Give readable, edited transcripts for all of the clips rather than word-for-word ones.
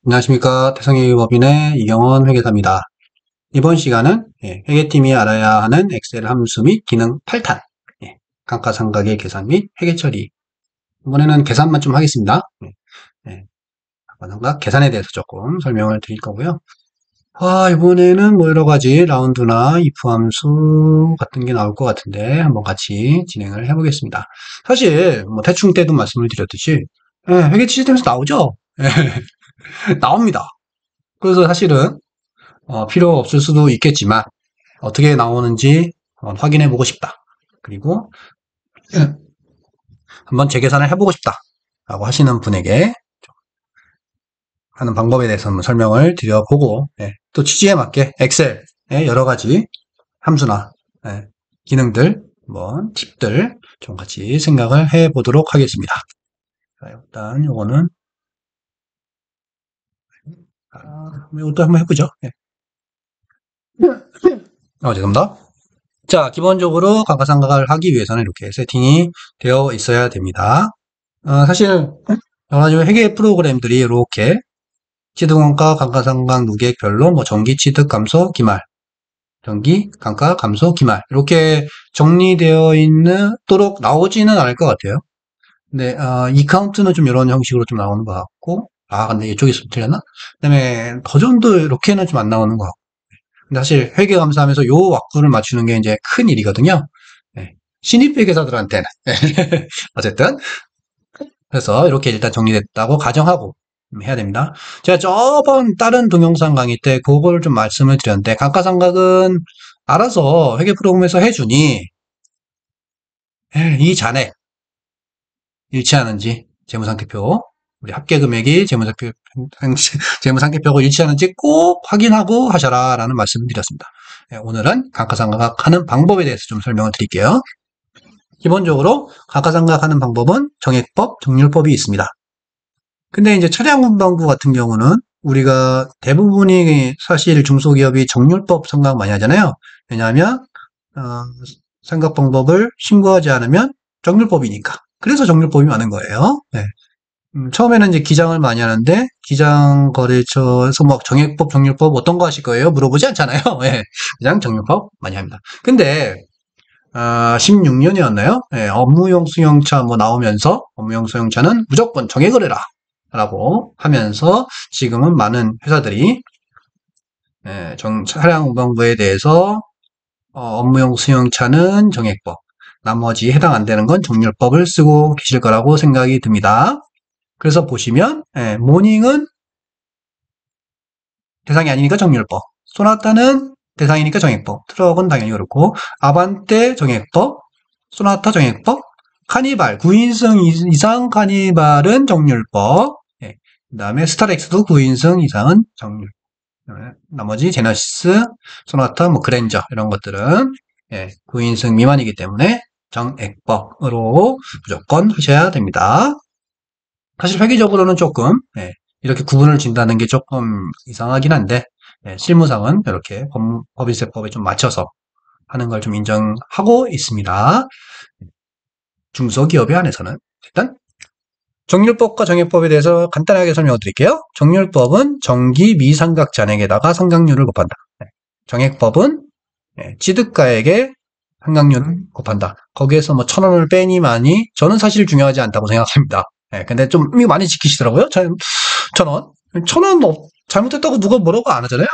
안녕하십니까. 태성회계법인의 이경원 회계사입니다. 이번 시간은 회계팀이 알아야 하는 엑셀 함수 및 기능 8탄, 감가상각의 계산 및 회계 처리. 이번에는 계산만 좀 하겠습니다. 감가상각 계산에 대해서 조금 설명을 드릴 거고요. 이번에는 뭐 여러 가지 라운드나 if 함수 같은 게 나올 것 같은데 한번 같이 진행을 해보겠습니다. 사실 뭐 대충 때도 말씀을 드렸듯이 회계 시스템에서 나오죠? 나옵니다. 그래서 사실은 필요 없을 수도 있겠지만 어떻게 나오는지 확인해 보고 싶다. 그리고 한번 재계산을 해보고 싶다 라고 하시는 분에게 하는 방법에 대해서 한번 설명을 드려보고 또 취지에 맞게 엑셀의 여러 가지 함수나 기능들, 팁들 좀 같이 생각을 해 보도록 하겠습니다. 자, 일단 요거는 이것도 한번 해보죠. 죄송합니다. 자, 기본적으로 감가상각을 하기 위해서는 이렇게 세팅이 되어 있어야 됩니다. 사실 여러 가지 회계 프로그램들이 이렇게 취득원가, 감가상각, 누계획별로 정기 취득 감소 기말, 정기 감가 감소 기말 이렇게 정리되어 있도록 나오지는 않을 것 같아요. 근데 이 카운트는 좀 이런 형식으로 좀 나오는 것 같고, 근데 이쪽이 좀 틀렸나? 그다음에 버전도 이렇게는 좀 안 나오는 것 같고. 근데 사실 회계 감사하면서 요 왁구를 맞추는 게 이제 큰 일이거든요. 신입 회계사들한테는 어쨌든 그래서 이렇게 일단 정리됐다고 가정하고 해야 됩니다. 제가 저번 다른 동영상 강의 때 그걸 좀 말씀을 드렸는데 감가상각은 알아서 회계 프로그램에서 해주니 이 잔액 일치하는지 재무상태표 우리 합계금액이 재무상태표하고 일치하는지 꼭 확인하고 하셔라 라는 말씀을 드렸습니다. 오늘은 감가상각하는 방법에 대해서 좀 설명을 드릴게요. 기본적으로 감가상각하는 방법은 정액법, 정률법이 있습니다. 근데 이제 차량운반부 같은 경우는 우리가 대부분이 사실 중소기업이 정률법 생각 많이 하잖아요. 왜냐하면 생각 방법을 신고하지 않으면 정률법이니까. 그래서 정률법이 많은 거예요. 처음에는 이제 기장을 많이 하는데 기장거래처에서 정액법, 정률법 어떤 거 하실 거예요? 물어보지 않잖아요. 그냥 정률법 많이 합니다. 근데 16년이었나요? 업무용 수용차 나오면서 업무용 수용차는 무조건 정액을 해라 라고 하면서 지금은 많은 회사들이 차량 운반부에 대해서 업무용 수용차는 정액법, 나머지 해당 안 되는 건 정률법을 쓰고 계실 거라고 생각이 듭니다. 그래서 보시면 모닝은 대상이 아니니까 정률법, 소나타는 대상이니까 정액법, 트럭은 당연히 그렇고 아반떼 정액법, 소나타 정액법, 카니발 9인승 이상 카니발은 정률법, 그 다음에 스타렉스도 9인승 이상은 정률. 나머지 제너시스, 소나타, 그랜저 이런 것들은 9인승 미만이기 때문에 정액법으로 무조건 하셔야 됩니다. 사실 회계적으로는 조금 이렇게 구분을 진다는 게 조금 이상하긴 한데 실무상은 이렇게 법인세법에 좀 맞춰서 하는 걸 좀 인정하고 있습니다. 중소기업에 한해서는 일단 정률법과 정액법에 대해서 간단하게 설명을 드릴게요. 정률법은 정기 미상각 잔액에다가 상각률을 곱한다. 정액법은 취득가액에 상각률을 곱한다. 거기에서 1,000원을 빼니 마니 저는 사실 중요하지 않다고 생각합니다. 근데 좀 이거 많이 지키시더라고요. 1,000원. 1,000원 잘못했다고 누가 뭐라고 안 하잖아요.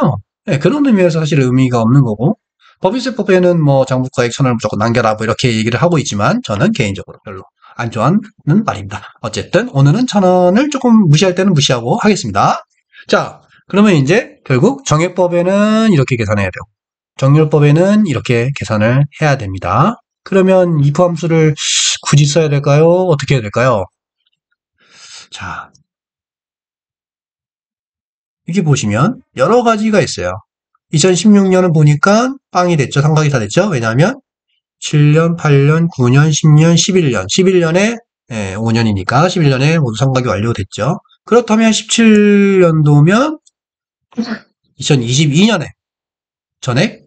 그런 의미에서 사실 의미가 없는 거고 법인세법에는 장부가액 1,000원을 무조건 남겨라 이렇게 얘기를 하고 있지만 저는 개인적으로 별로 안 좋아하는 말입니다. 어쨌든 오늘은 1,000원을 조금 무시할 때는 무시하고 하겠습니다. 자, 그러면 이제 결국 정액법에는 이렇게 계산해야 되고 정률법에는 이렇게 계산을 해야 됩니다. 그러면 if 함수를 굳이 써야 될까요? 어떻게 해야 될까요? 자, 여기 보시면 여러 가지가 있어요. 2016년은 보니까 빵이 됐죠. 삼각이 다 됐죠. 왜냐하면 7년, 8년, 9년, 10년, 11년. 11년에 5년이니까 11년에 모두 삼각이 완료됐죠. 그렇다면 17년도면 2022년에 전액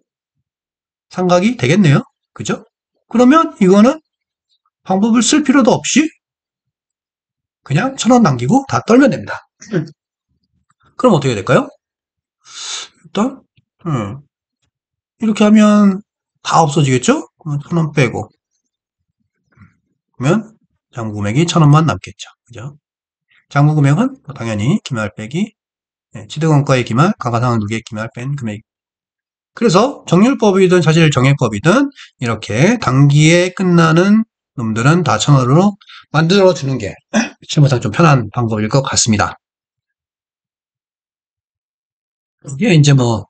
삼각이 되겠네요. 그죠? 그러면 이거는 방법을 쓸 필요도 없이 그냥 1,000원 남기고 다 떨면 됩니다. 그럼 어떻게 될까요? 일단, 이렇게 하면 다 없어지겠죠? 그러면 1,000원 빼고. 그러면 장부 금액이 1,000원만 남겠죠. 그죠? 장부 금액은 당연히 기말 빼기, 취득원가의 기말, 감가상각 누계 기말 뺀 금액. 그래서 정률법이든 사실 정액법이든 이렇게 단기에 끝나는 놈들은 다 1,000원으로 만들어주는 게 실무상 좀 편한 방법일 것 같습니다. 이게 이제 뭐,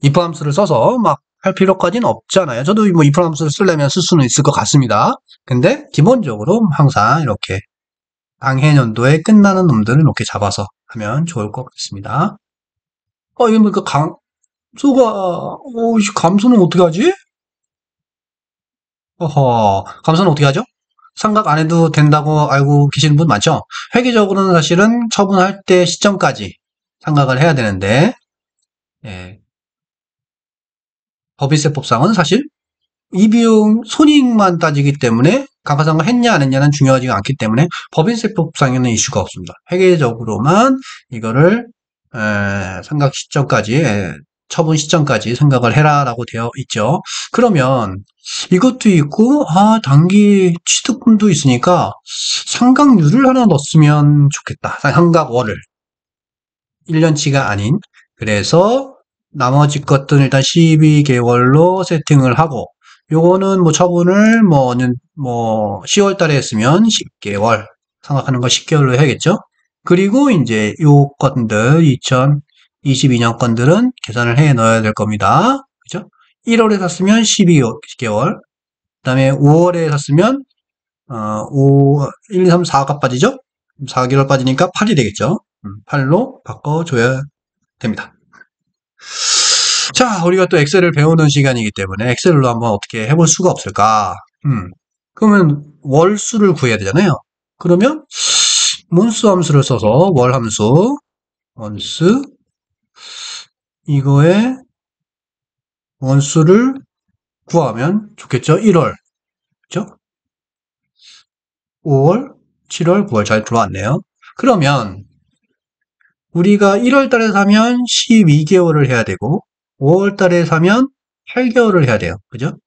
if 함수를 써서 막 할 필요까지는 없잖아요. 저도 뭐 if 함수를 쓰려면 쓸 수는 있을 것 같습니다. 근데 기본적으로 항상 이렇게 당해년도에 끝나는 놈들을 이렇게 잡아서 하면 좋을 것 같습니다. 이거 뭐, 감소는 어떻게 하지? 감소는 어떻게 하죠? 삼각 안 해도 된다고 알고 계시는 분 많죠? 회계적으로는 사실은 처분할 때 시점까지 삼각을 해야 되는데, 예, 법인세법상은 사실 이 비용 손익만 따지기 때문에 감가상각 했냐 안 했냐는 중요하지 않기 때문에 법인세법상에는 이슈가 없습니다. 회계적으로만 이거를 삼각 시점까지 처분 시점까지 생각을 해라라고 되어 있죠. 그러면 이것도 있고 단기 취득금도 있으니까 상각률을 하나 넣었으면 좋겠다. 상각월을 1년치가 아닌. 그래서 나머지 것들은 일단 12개월로 세팅을 하고 요거는 뭐 처분을 뭐 10월 달에 했으면 10개월 생각하는 거 10개월로 해야겠죠. 그리고 이제 요 건들 2022년 건들은 계산을 해 넣어야 될 겁니다. 그죠? 1월에 샀으면 12개월. 그다음에 5월에 샀으면 1, 2, 3, 4가 빠지죠? 4개월 빠지니까 8이 되겠죠? 8로 바꿔줘야 됩니다. 자, 우리가 또 엑셀을 배우는 시간이기 때문에 엑셀로 한번 어떻게 해볼 수가 없을까? 그러면 월수를 구해야 되잖아요. 그러면 month 함수를 써서 월 함수 month 이거에 원수를 구하면 좋겠죠? 1월, 그죠? 5월, 7월, 9월 잘 들어왔네요. 그러면 우리가 1월 달에 사면 12개월을 해야 되고 5월 달에 사면 8개월을 해야 돼요. 그죠?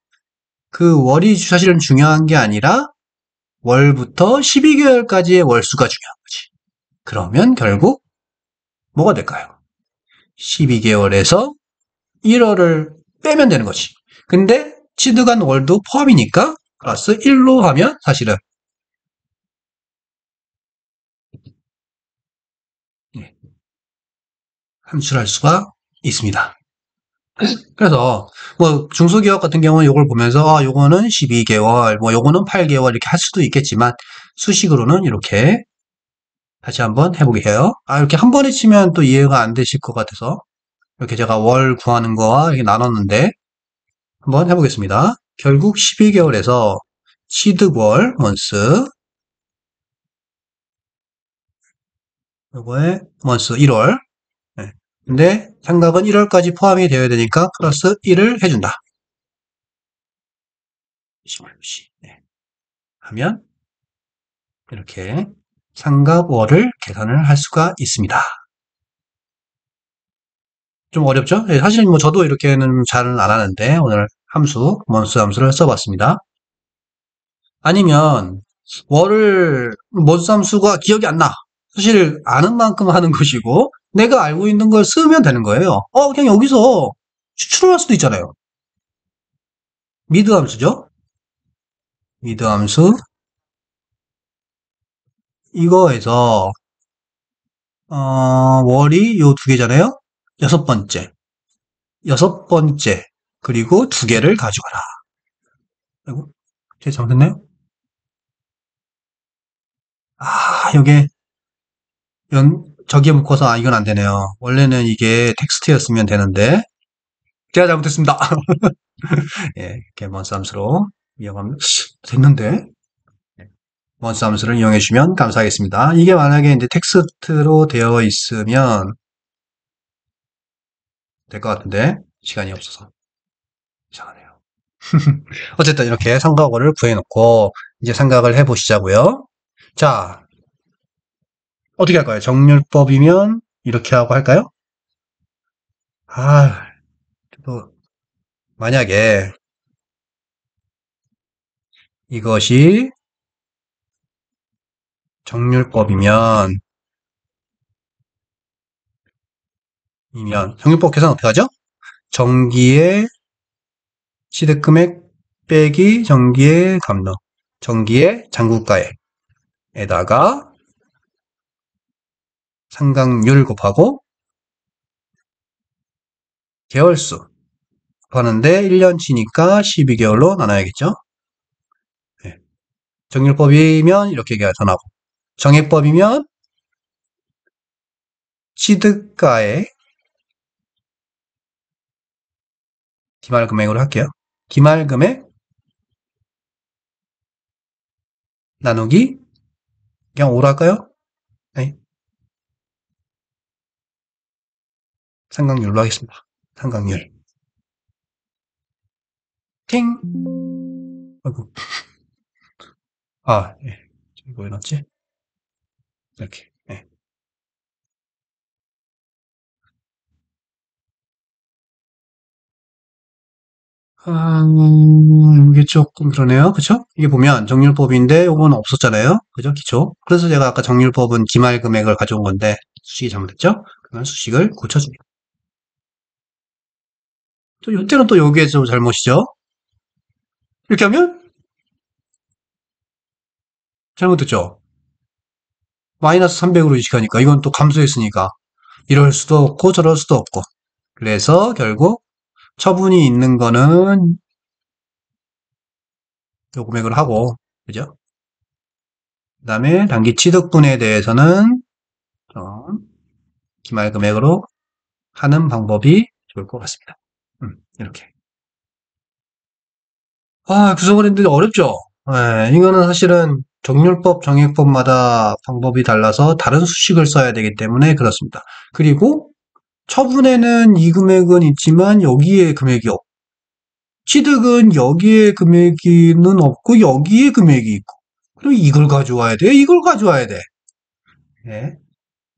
그 월이 사실은 중요한 게 아니라 월부터 12개월까지의 월수가 중요한 거지. 그러면 결국 뭐가 될까요? 12개월에서 1월을 빼면 되는 거지. 근데 취득한 월도 포함이니까 플러스 1로 하면 사실은 함수를 할 수가 있습니다. 그래서 뭐 중소기업 같은 경우는 이걸 보면서 요거는 12개월, 뭐 요거는 8개월 이렇게 할 수도 있겠지만 수식으로는 이렇게 다시 한번 해보게요. 이렇게 한 번에 치면 또 이해가 안 되실 것 같아서 이렇게 제가 월 구하는 거와 이렇게 나눴는데 한번 해보겠습니다. 결국 12개월에서 취득월 원스 요거에 원스 1월 근데 상각은 1월까지 포함이 되어야 되니까 플러스 1을 해준다. 하면 이렇게 상각월을 계산을 할 수가 있습니다. 좀 어렵죠? 사실 뭐 저도 이렇게는 잘은 안 하는데 오늘 함수, month 함수를 써봤습니다. 아니면 월을 month 함수가 기억이 안 나. 사실 아는 만큼 하는 것이고 내가 알고 있는 걸 쓰면 되는 거예요. 그냥 여기서 추출을 할 수도 있잖아요. 미드 함수죠? 미드 함수 이거에서 월이 요 두 개잖아요. 여섯 번째 그리고 두 개를 가져가라. 아이고, 제 잘못했나요? 요게 저기에 묶어서 이건 안 되네요. 원래는 이게 텍스트였으면 되는데 제가 잘못했습니다. 예, 이렇게 먼스 함수로 이용하면 됐는데 먼스 함수를 이용해 주시면 감사하겠습니다. 이게 만약에 이제 텍스트로 되어 있으면 될 것 같은데 시간이 없어서 이상하네요. 어쨌든 이렇게 삼각월을 구해놓고 이제 생각을 해보시자고요. 자, 어떻게 할까요? 정률법이면 이렇게 하고 할까요? 아, 또 만약에 이것이 정률법이면 정률법 계산 어떻게 하죠? 정기의 취득금액 빼기 정기의 감로, 정기의 장부가액에다가 상각률 곱하고 개월수 곱하는데 1년치니까 12개월로 나눠야겠죠? 네. 정률법이면 이렇게 계산하고, 정액법이면 취득가액 기말금액으로 할게요. 기말금액 나누기 그냥 5로 할까요? 네. 상각률로 하겠습니다. 상각률. 팅! 아이고. 예. 이거 왜 넣었지? 이렇게. 네. 이게 조금 그러네요. 그쵸? 이게 보면 정률법인데 요거는 없었잖아요. 그죠? 기초. 그래서 제가 아까 정률법은 기말 금액을 가져온 건데 수식이 잘못됐죠? 그러면 수식을 고쳐줍니다. 또 이때는 또 여기에 좀 잘못이죠? 이렇게 하면 잘못됐죠? 마이너스 300으로 인식하니까 이건 또 감소했으니까 이럴 수도 없고 저럴 수도 없고 그래서 결국 처분이 있는 거는 요 금액을 하고 그죠? 그 다음에 단기 취득분에 대해서는 기말 금액으로 하는 방법이 좋을 것 같습니다. 이렇게. 구성을 했는데 어렵죠? 네, 이거는 사실은 정률법, 정액법마다 방법이 달라서 다른 수식을 써야 되기 때문에 그렇습니다. 그리고 처분에는 이 금액은 있지만 여기에 금액이 없고, 취득은 여기에 금액이는 없고 여기에 금액이 있고, 그럼 이걸 가져와야 돼? 이걸 가져와야 돼? 네,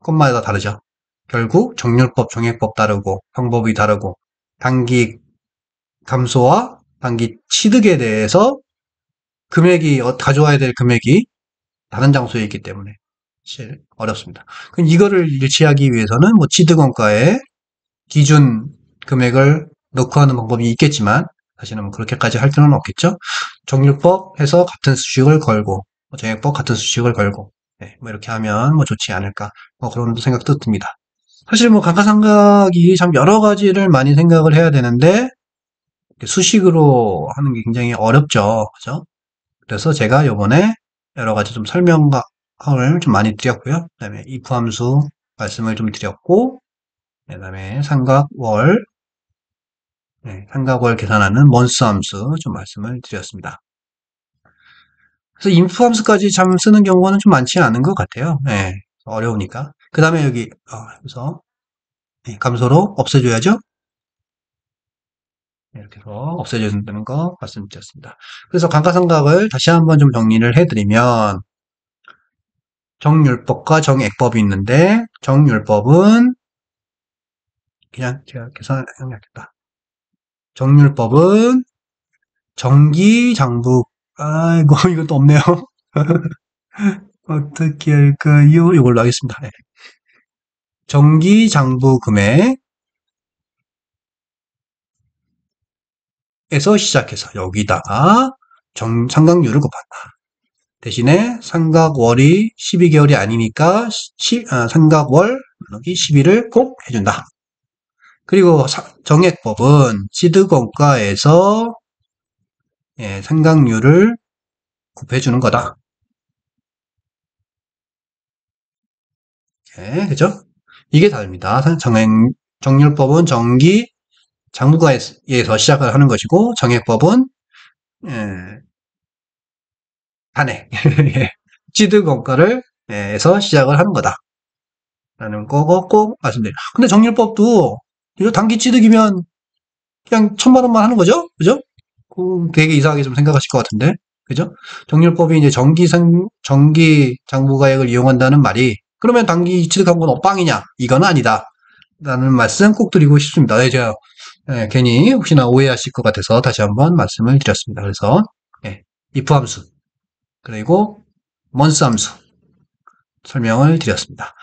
것마다 다르죠. 결국 정률법, 정액법 다르고 방법이 다르고 단기 감소와 단기 취득에 대해서 금액이 가져와야 될 금액이 다른 장소에 있기 때문에 사실 어렵습니다. 그럼 이거를 일치하기 위해서는 뭐 취득원가에 기준 금액을 넣고 하는 방법이 있겠지만 사실은 뭐 그렇게까지 할 필요는 없겠죠. 정률법 해서 같은 수식을 걸고 정액법 같은 수식을 걸고 네, 뭐 이렇게 하면 뭐 좋지 않을까 뭐 그런 생각도 듭니다. 사실 뭐 감가상각이 참 여러 가지를 많이 생각을 해야 되는데 수식으로 하는 게 굉장히 어렵죠. 그죠? 그래서 제가 요번에 여러 가지 좀 설명을 좀 많이 드렸고요. 그다음에 if 함수 말씀을 좀 드렸고, 그다음에 삼각월, 네, 삼각월 계산하는 month 함수 좀 말씀을 드렸습니다. 그래서 if 함수까지 참 쓰는 경우는 좀 많지 않은 것 같아요. 네, 어려우니까. 그 다음에 여기 그래서 네, 감소로 없애줘야죠. 이렇게 해서 없애준다는 거 말씀드렸습니다. 그래서 감가상각을 다시 한번 좀 정리를 해드리면 정률법과 정액법이 있는데 정률법은 그냥 제가 계산해야겠다. 정률법은 정기장부 아이고 이것도 없네요. 어떻게 할까요? 이걸로 하겠습니다. 네. 정기장부 금액에서 시작해서 여기다가 상각률을 곱한다. 대신에 상각월이 12개월이 아니니까 상각월 나누기 12를 꼭 해준다. 그리고 정액법은 취득원가에서 상각률을 곱해주는 거다. 그죠? 이게 다릅니다. 정률법은 정기 장부가에서 시작을 하는 것이고 정액법은 단액 취득원가를 에서 시작을 하는 거다. 라는 거 꼭 말씀드려요. 근데 정률법도 이거 단기 취득이면 그냥 1,000만 원만 하는 거죠? 그죠? 되게 이상하게 좀 생각하실 것 같은데. 그죠? 정률법이 이제 정기 장부가액을 이용한다는 말이 그러면 단기 취득한 건 빵이냐? 이건 아니다. 라는 말씀 꼭 드리고 싶습니다. 네, 제가 괜히 혹시나 오해하실 것 같아서 다시 한번 말씀을 드렸습니다. 그래서 if 함수 그리고 month 함수 설명을 드렸습니다.